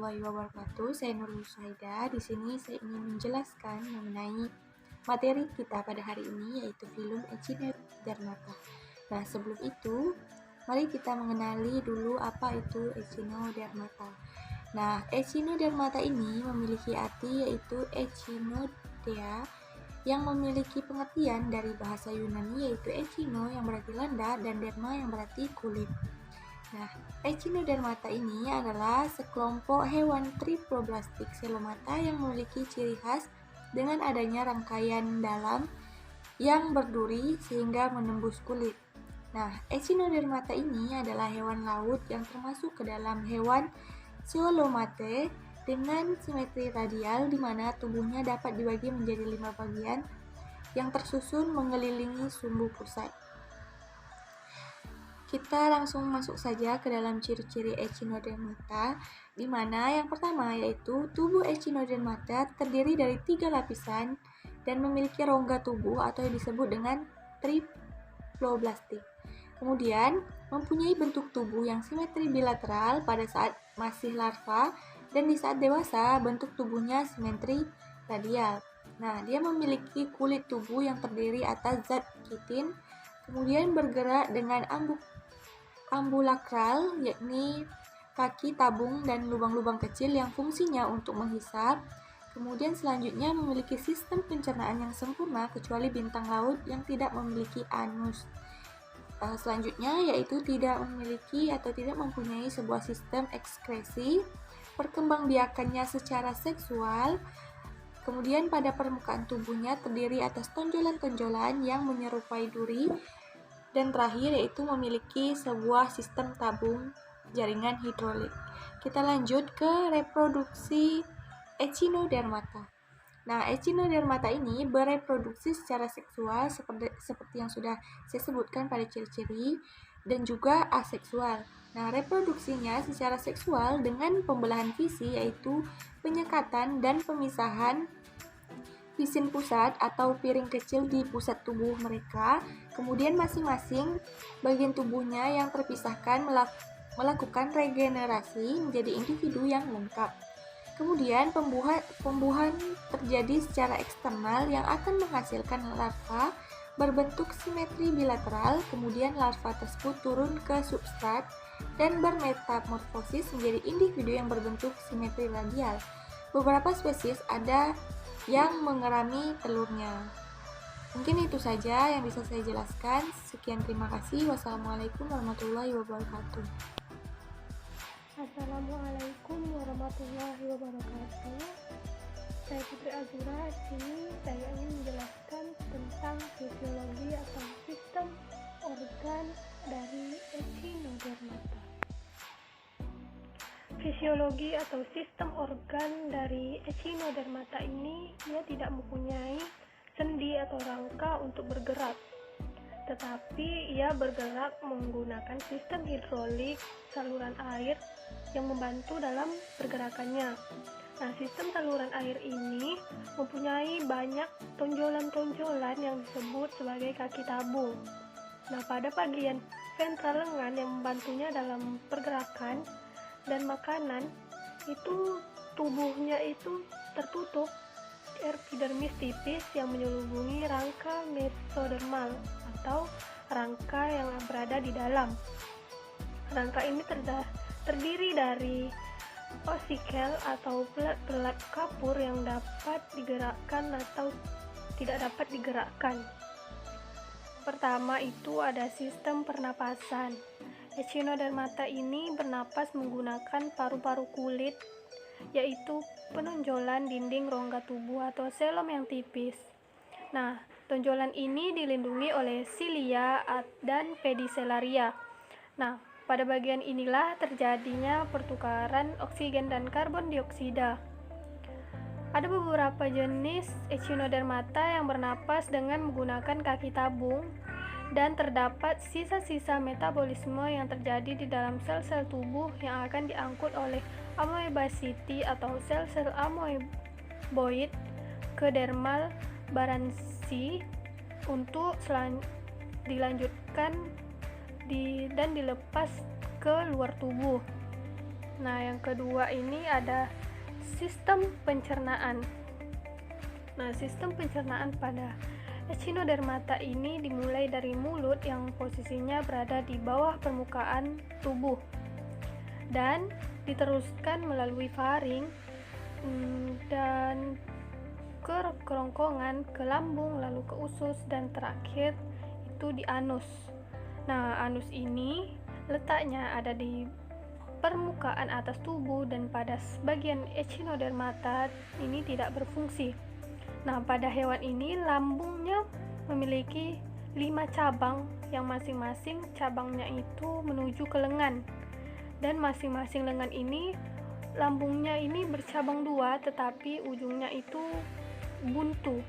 warahmatullahi wabarakatuh. Saya Nurul Saida. Di sini saya ingin menjelaskan mengenai materi kita pada hari ini, yaitu film Echinodermata. Nah, sebelum itu, mari kita mengenali dulu apa itu Echinodermata. Nah, Echinodermata ini memiliki arti yaitu Echinodea, yang memiliki pengertian dari bahasa Yunani yaitu echino yang berarti landa dan derma yang berarti kulit. Nah, Echinodermata ini adalah sekelompok hewan triploblastik selomata yang memiliki ciri khas dengan adanya rangkaian dalam yang berduri sehingga menembus kulit. Nah, Echinodermata ini adalah hewan laut yang termasuk ke dalam hewan Coelomate dengan simetri radial di mana tubuhnya dapat dibagi menjadi 5 bagian yang tersusun mengelilingi sumbu pusat. Kita langsung masuk saja ke dalam ciri-ciri Echinodermata, di mana yang pertama yaitu tubuh Echinodermata terdiri dari 3 lapisan dan memiliki rongga tubuh atau yang disebut dengan triploblastik. Kemudian mempunyai bentuk tubuh yang simetri bilateral pada saat masih larva dan di saat dewasa bentuk tubuhnya simetri radial. Nah, dia memiliki kulit tubuh yang terdiri atas zat kitin, kemudian bergerak dengan ambulakral, yakni kaki tabung dan lubang-lubang kecil yang fungsinya untuk menghisap. Kemudian selanjutnya memiliki sistem pencernaan yang sempurna kecuali bintang laut yang tidak memiliki anus. Selanjutnya yaitu tidak memiliki atau tidak mempunyai sebuah sistem ekskresi, perkembangbiakannya secara seksual. Kemudian pada permukaan tubuhnya terdiri atas tonjolan-tonjolan yang menyerupai duri. Dan terakhir yaitu memiliki sebuah sistem tabung jaringan hidrolik. Kita lanjut ke reproduksi Echinodermata. Nah, Echinodermata ini bereproduksi secara seksual seperti yang sudah saya sebutkan pada ciri-ciri dan juga aseksual. Nah, reproduksinya secara seksual dengan pembelahan visi yaitu penyekatan dan pemisahan pisin pusat atau piring kecil di pusat tubuh mereka. Kemudian masing-masing bagian tubuhnya yang terpisahkan melakukan regenerasi menjadi individu yang lengkap. Kemudian pembuahan terjadi secara eksternal yang akan menghasilkan larva berbentuk simetri bilateral. Kemudian larva tersebut turun ke substrat dan bermetamorfosis menjadi individu yang berbentuk simetri radial. Beberapa spesies ada yang mengerami telurnya. Mungkin itu saja yang bisa saya jelaskan. Sekian, terima kasih. Wassalamualaikum warahmatullahi wabarakatuh. Assalamualaikum warahmatullahi wabarakatuh. Saya Putri Azura. Di sini saya ingin menjelaskan tentang fisiologi atau sistem organ dari Echinodermata. Fisiologi atau sistem organ dari Echinodermata ini ia tidak mempunyai sendi atau rangka untuk bergerak, tetapi ia bergerak menggunakan sistem hidrolik saluran air yang membantu dalam pergerakannya. Nah, sistem saluran air ini mempunyai banyak tonjolan-tonjolan yang disebut sebagai kaki tabung. Nah, pada bagian ventral lengan yang membantunya dalam pergerakan dan makanan, itu tubuhnya itu tertutup epidermis tipis yang menyelubungi rangka mesodermal atau rangka yang berada di dalam. Rangka ini terdiri dari osikel atau pelat-pelat kapur yang dapat digerakkan atau tidak dapat digerakkan. Pertama itu ada sistem pernapasan. Echinodermata ini bernapas menggunakan paru-paru kulit, yaitu penonjolan dinding rongga tubuh atau selom yang tipis. Nah, tonjolan ini dilindungi oleh silia dan pedicelaria. Nah, pada bagian inilah terjadinya pertukaran oksigen dan karbon dioksida. Ada beberapa jenis Echinodermata yang bernapas dengan menggunakan kaki tabung, dan terdapat sisa-sisa metabolisme yang terjadi di dalam sel-sel tubuh yang akan diangkut oleh amoebasiti atau sel-sel amoeboid ke dermal baransi untuk dilanjutkan dan dilepas ke luar tubuh. Nah, yang kedua ini ada sistem pencernaan. Nah, sistem pencernaan pada Echinodermata ini dimulai dari mulut yang posisinya berada di bawah permukaan tubuh dan diteruskan melalui faring dan ke kerongkongan, ke lambung, lalu ke usus, dan terakhir itu di anus. Nah, anus ini letaknya ada di permukaan atas tubuh dan pada bagian Echinodermata ini tidak berfungsi. Nah, pada hewan ini lambungnya memiliki 5 cabang yang masing-masing cabangnya itu menuju ke lengan. Dan masing-masing lengan ini lambungnya ini bercabang 2 tetapi ujungnya itu buntu.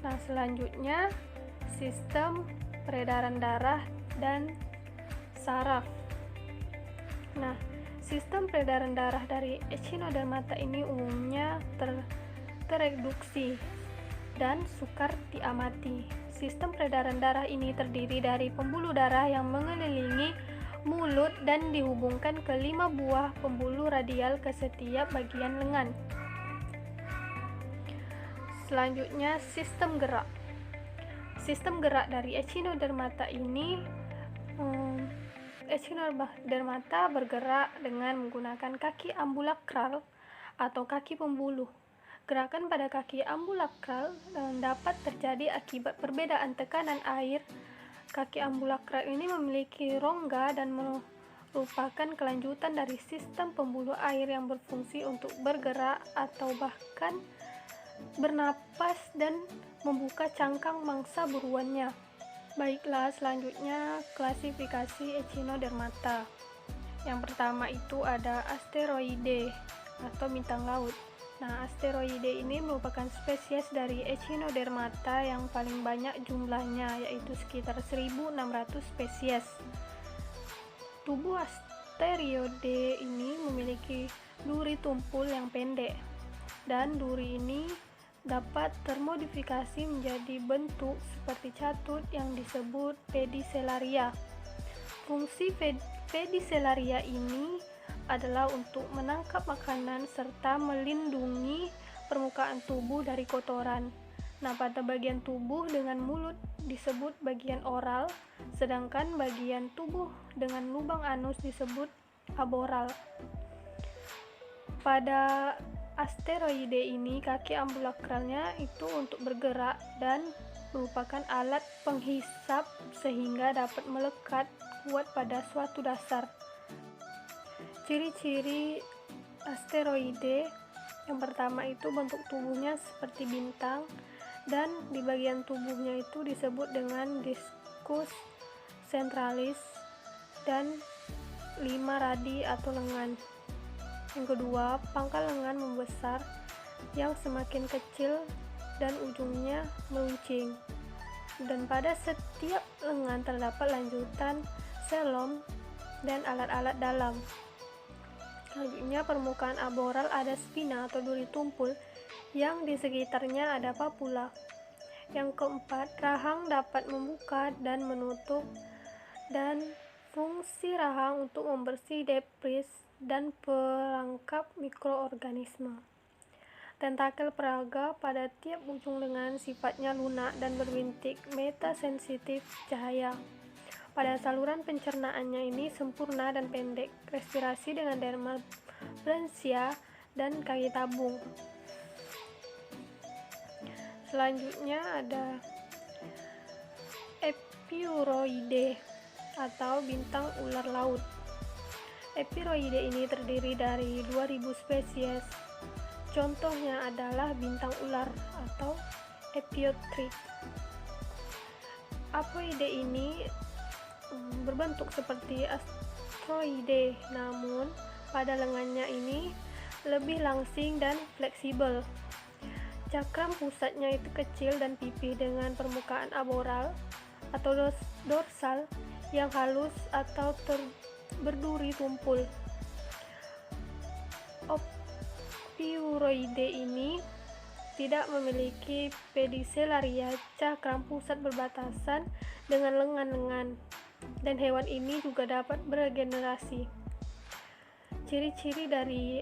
Nah, selanjutnya sistem peredaran darah dan saraf. Nah, sistem peredaran darah dari Echinodermata ini umumnya tereduksi dan sukar diamati. Sistem peredaran darah ini terdiri dari pembuluh darah yang mengelilingi mulut dan dihubungkan ke 5 buah pembuluh radial ke setiap bagian lengan. Selanjutnya, sistem gerak. Sistem gerak dari Echinodermata ini Echinodermata bergerak dengan menggunakan kaki ambulakral atau kaki pembuluh. Gerakan pada kaki ambulakral dapat terjadi akibat perbedaan tekanan air. Kaki ambulakral ini memiliki rongga dan merupakan kelanjutan dari sistem pembuluh air yang berfungsi untuk bergerak atau bahkan bernapas dan membuka cangkang mangsa buruannya. Baiklah, selanjutnya klasifikasi Echinodermata. Yang pertama itu ada asteroide atau bintang laut. Nah, asteroide ini merupakan spesies dari Echinodermata yang paling banyak jumlahnya, yaitu sekitar 1.600 spesies. Tubuh asteroide ini memiliki duri tumpul yang pendek, dan duri ini dapat termodifikasi menjadi bentuk seperti catut yang disebut pedicelaria. Fungsi pedicelaria ini adalah untuk menangkap makanan serta melindungi permukaan tubuh dari kotoran. Nah, pada bagian tubuh dengan mulut disebut bagian oral, sedangkan bagian tubuh dengan lubang anus disebut aboral. Pada asteroide ini, kaki ambulakralnya itu untuk bergerak dan merupakan alat penghisap sehingga dapat melekat kuat pada suatu dasar. Ciri-ciri asteroide yang pertama itu bentuk tubuhnya seperti bintang dan di bagian tubuhnya itu disebut dengan discus centralis dan 5 radi atau lengan. Yang kedua, pangkal lengan membesar yang semakin kecil dan ujungnya meruncing. Dan pada setiap lengan terdapat lanjutan selom dan alat-alat dalam. Selanjutnya, permukaan aboral ada spina atau duri tumpul yang di sekitarnya ada papula. Yang keempat, rahang dapat membuka dan menutup dan fungsi rahang untuk membersih debris dan perangkap mikroorganisme. Tentakel peraga pada tiap ujung lengan sifatnya lunak dan berbintik metasensitif cahaya. Pada saluran pencernaannya ini sempurna dan pendek, respirasi dengan dermal branchia dan kaki tabung. Selanjutnya ada epiuroide atau bintang ular laut. Epiuroide ini terdiri dari 2000 spesies. Contohnya adalah bintang ular atau Epiotrid. Apoide ini berbentuk seperti asteroide, namun pada lengannya ini lebih langsing dan fleksibel. Cakram pusatnya itu kecil dan pipih dengan permukaan aboral atau dorsal yang halus atau berduri tumpul. Epiuroide ini tidak memiliki pedicelaria, cakram pusat berbatasan dengan lengan-lengan, dan hewan ini juga dapat beregenerasi. Ciri-ciri dari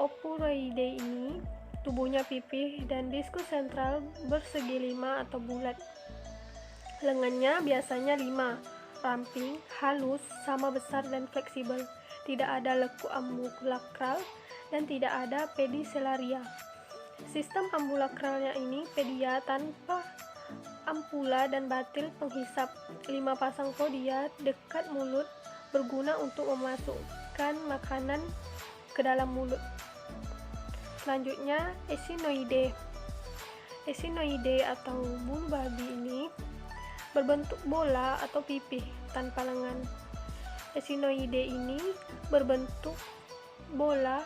Opuroidae ini, tubuhnya pipih dan diskus sentral bersegi 5 atau bulat. Lengannya biasanya 5, ramping, halus, sama besar dan fleksibel. Tidak ada lekuk ambulakral dan tidak ada pedicelaria. Sistem ambulakralnya ini pedia tanpa ampula dan batil penghisap. 5 pasang podia dekat mulut berguna untuk memasukkan makanan ke dalam mulut. Selanjutnya, Echinoidae. Echinoidae atau bulu babi ini berbentuk bola atau pipih tanpa lengan. Echinoidae ini berbentuk bola,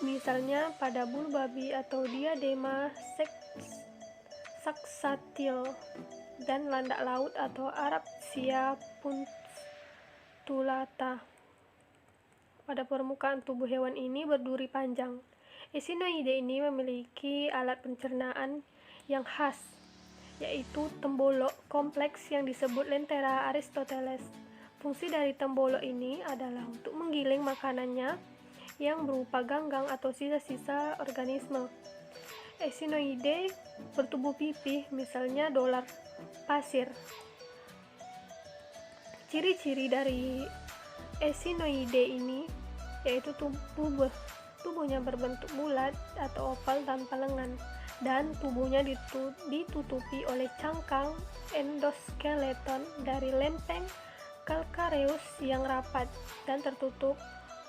misalnya pada bulu babi atau diadema saksatil dan landak laut atau Arabsia punctulata. Pada permukaan tubuh hewan ini berduri panjang. Echinoidae ini memiliki alat pencernaan yang khas, yaitu tembolok kompleks yang disebut lentera Aristoteles. Fungsi dari tembolok ini adalah untuk menggiling makanannya yang berupa ganggang atau sisa-sisa organisme. Echinoidae bertubuh pipih, misalnya dolar pasir. Ciri-ciri dari Echinoidae ini yaitu tubuhnya berbentuk bulat atau oval tanpa lengan, dan tubuhnya ditutupi oleh cangkang endoskeleton dari lempeng calcareus yang rapat dan tertutup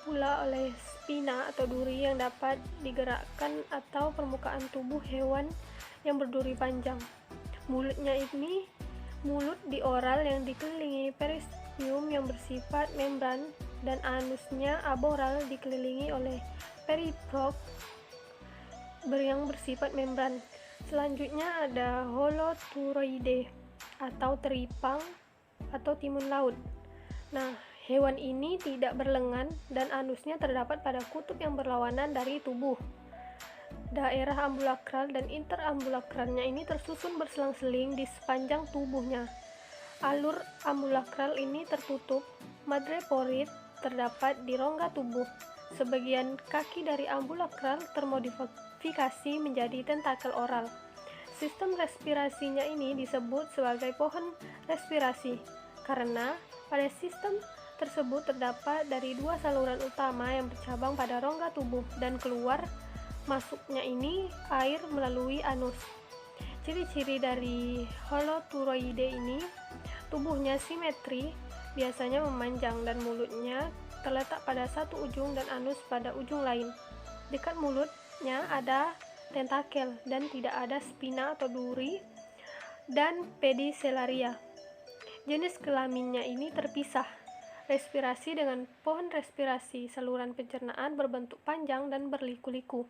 pula oleh spina atau duri yang dapat digerakkan atau permukaan tubuh hewan yang berduri panjang. Mulutnya ini mulut di oral yang dikelilingi peristium yang bersifat membran, dan anusnya aboral dikelilingi oleh periprop yang bersifat membran. Selanjutnya ada Holoturoidae atau teripang atau timun laut. Nah, hewan ini tidak berlengan dan anusnya terdapat pada kutub yang berlawanan dari tubuh. Daerah ambulakral dan interambulakralnya ini tersusun berselang-seling di sepanjang tubuhnya. Alur ambulakral ini tertutup. Madreporid terdapat di rongga tubuh. Sebagian kaki dari ambulakral termodifikasi menjadi tentakel oral. Sistem respirasinya ini disebut sebagai pohon respirasi karena pada sistem tersebut terdapat dari 2 saluran utama yang bercabang pada rongga tubuh, dan keluar masuknya ini air melalui anus. Ciri-ciri dari Holoturoidae ini, tubuhnya simetri, biasanya memanjang, dan mulutnya terletak pada satu ujung dan anus pada ujung lain. Dekat mulutnya ada tentakel dan tidak ada spina atau duri dan pedicelaria. Jenis kelaminnya ini terpisah. Respirasi dengan pohon respirasi, saluran pencernaan berbentuk panjang dan berliku-liku.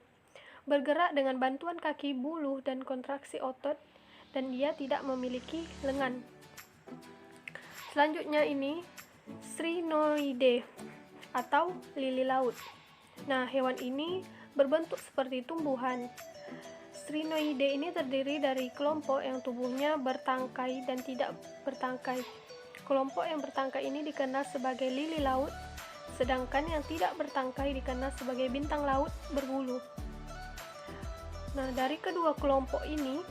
Bergerak dengan bantuan kaki, buluh, dan kontraksi otot, dan dia tidak memiliki lengan. Selanjutnya ini Sphenoidae atau lili laut. Nah, hewan ini berbentuk seperti tumbuhan. Sphenoidae ini terdiri dari kelompok yang tubuhnya bertangkai dan tidak bertangkai. Kelompok yang bertangkai ini dikenal sebagai lili laut, sedangkan yang tidak bertangkai dikenal sebagai bintang laut berbulu. Nah, dari kedua kelompok ini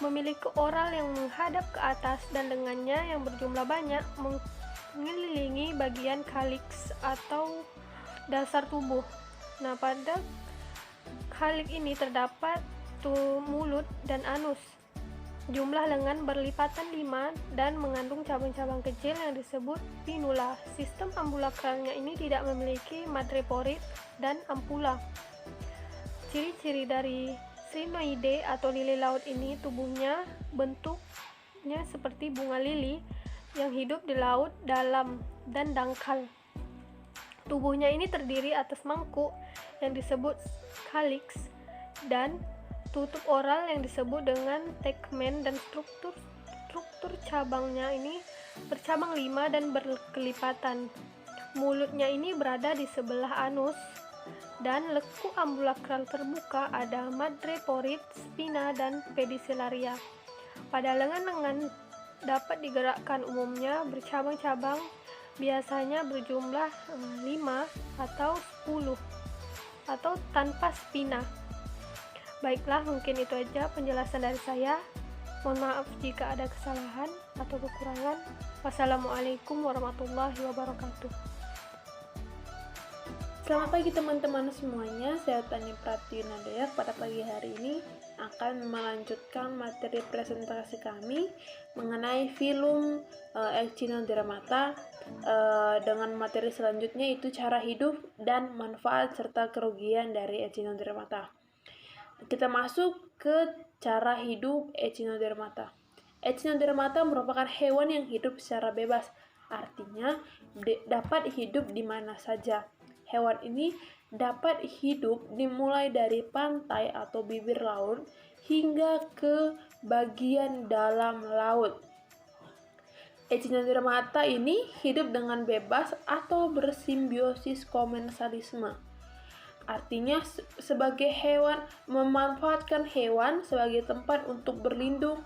memiliki oral yang menghadap ke atas dan lengannya yang berjumlah banyak mengelilingi bagian calyx atau dasar tubuh. Nah, pada calyx ini terdapat mulut dan anus. Jumlah lengan berlipatan 5 dan mengandung cabang-cabang kecil yang disebut pinula. Sistem ambulakralnya ini tidak memiliki madreporid dan ampula. Ciri-ciri dari Sphenoidae atau lili laut ini, tubuhnya bentuknya seperti bunga lili yang hidup di laut dalam dan dangkal. Tubuhnya ini terdiri atas mangkuk yang disebut calyx dan tutup oral yang disebut dengan tegmen, dan struktur cabangnya ini bercabang 5 dan berkelipatan. Mulutnya ini berada di sebelah anus, dan lekuk ambulakral terbuka ada madreporid, spina, dan pedicelaria. Pada lengan-lengan dapat digerakkan, umumnya bercabang-cabang biasanya berjumlah 5 atau 10 atau tanpa spina. Baiklah, mungkin itu aja penjelasan dari saya. Mohon maaf jika ada kesalahan atau kekurangan. Wassalamualaikum warahmatullahi wabarakatuh. Selamat pagi teman-teman semuanya, saya Tani Pratiuna Dea. Pada pagi hari ini akan melanjutkan materi presentasi kami mengenai film Echinodерmata dengan materi selanjutnya itu cara hidup dan manfaat serta kerugian dari Echinodермата. Kita masuk ke cara hidup Echinodермата. Echinodермата merupakan hewan yang hidup secara bebas, artinya dapat hidup di mana saja. Hewan ini dapat hidup dimulai dari pantai atau bibir laut hingga ke bagian dalam laut. Echinodермата ini hidup dengan bebas atau bersimbiosis komensalisme. Artinya sebagai hewan, memanfaatkan hewan sebagai tempat untuk berlindung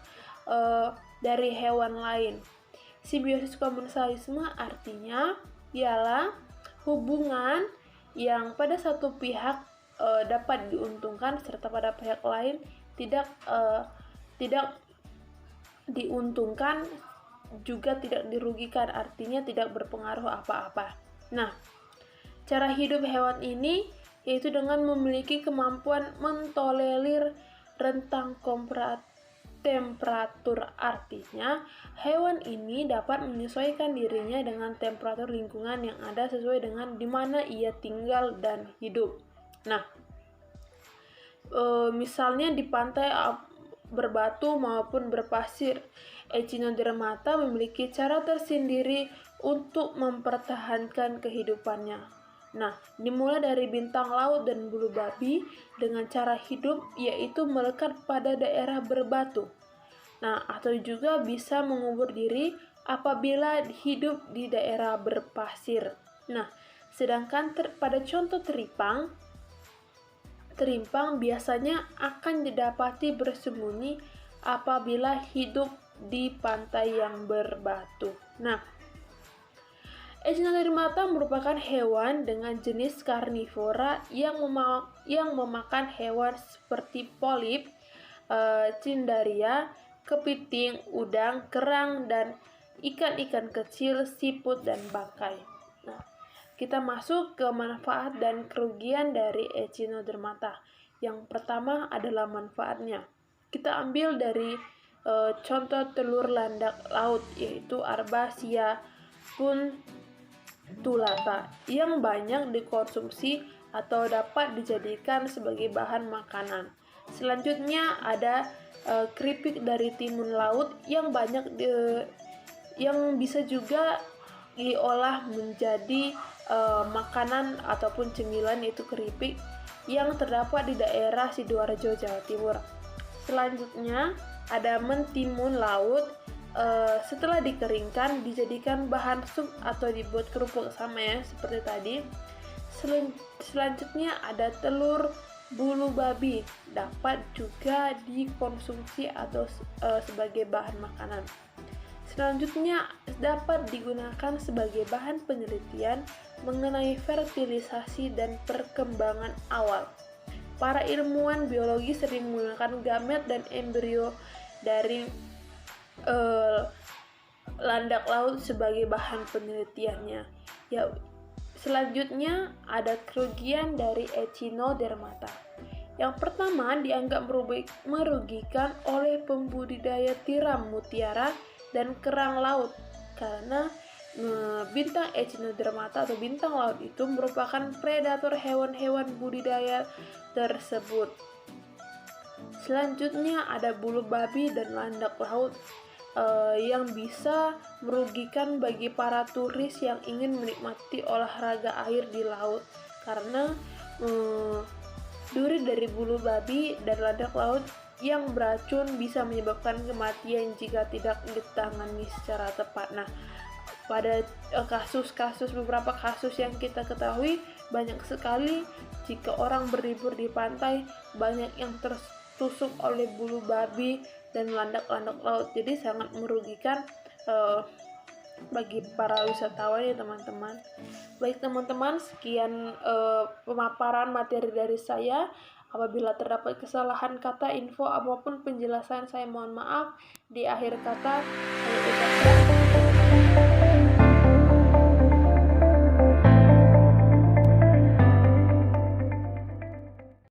dari hewan lain. Simbiosis komensalisme artinya ialah hubungan yang pada satu pihak dapat diuntungkan serta pada pihak lain tidak diuntungkan juga tidak dirugikan, artinya tidak berpengaruh apa-apa. Nah, cara hidup hewan ini yaitu dengan memiliki kemampuan mentolerir rentang temperatur, artinya hewan ini dapat menyesuaikan dirinya dengan temperatur lingkungan yang ada sesuai dengan di mana ia tinggal dan hidup. Nah, misalnya di pantai berbatu maupun berpasir, Echinodермата memiliki cara tersendiri untuk mempertahankan kehidupannya. Nah, dimulai dari bintang laut dan bulu babi dengan cara hidup yaitu melekat pada daerah berbatu. Nah, atau juga bisa mengubur diri apabila hidup di daerah berpasir. Nah, sedangkan pada contoh terimpang biasanya akan didapati bersembunyi apabila hidup di pantai yang berbatu. Nah, Echinodермата merupakan hewan dengan jenis karnivora yang memakan hewan seperti polip, cnidaria, kepiting, udang, kerang, dan ikan-ikan kecil, siput, dan bangkai. Nah, kita masuk ke manfaat dan kerugian dari Echinodермата. Yang pertama adalah manfaatnya. Kita ambil dari contoh telur landak laut, yaitu Arbacia puntulata, yang banyak dikonsumsi atau dapat dijadikan sebagai bahan makanan. Selanjutnya ada keripik dari timun laut yang yang bisa juga diolah menjadi makanan ataupun cemilan, yaitu keripik yang terdapat di daerah Sidoarjo, Jawa Timur. Selanjutnya ada mentimun laut, setelah dikeringkan dijadikan bahan sup atau dibuat kerupuk, sama ya seperti tadi. Selanjutnya ada telur bulu babi, dapat juga dikonsumsi atau sebagai bahan makanan. Selanjutnya dapat digunakan sebagai bahan penelitian mengenai fertilisasi dan perkembangan awal. Para ilmuwan biologi sering menggunakan gamet dan embrio dari landak laut sebagai bahan penelitiannya. Ya, selanjutnya ada kerugian dari Echinodермата. Yang pertama dianggap merugikan oleh pembudidaya tiram mutiara dan kerang laut karena bintang Echinodермата atau bintang laut itu merupakan predator hewan-hewan budidaya tersebut. Selanjutnya ada bulu babi dan landak laut yang bisa merugikan bagi para turis yang ingin menikmati olahraga air di laut karena duri dari bulu babi dan landak laut yang beracun bisa menyebabkan kematian jika tidak ditangani secara tepat. Nah, pada beberapa kasus yang kita ketahui, banyak sekali jika orang berlibur di pantai, banyak yang tertusuk oleh bulu babi dan landak-landak laut. Jadi sangat merugikan bagi para wisatawan ya teman-teman. Baik teman-teman, sekian pemaparan materi dari saya. Apabila terdapat kesalahan kata, info, maupun penjelasan, saya mohon maaf. Di akhir kata, saya ucapkan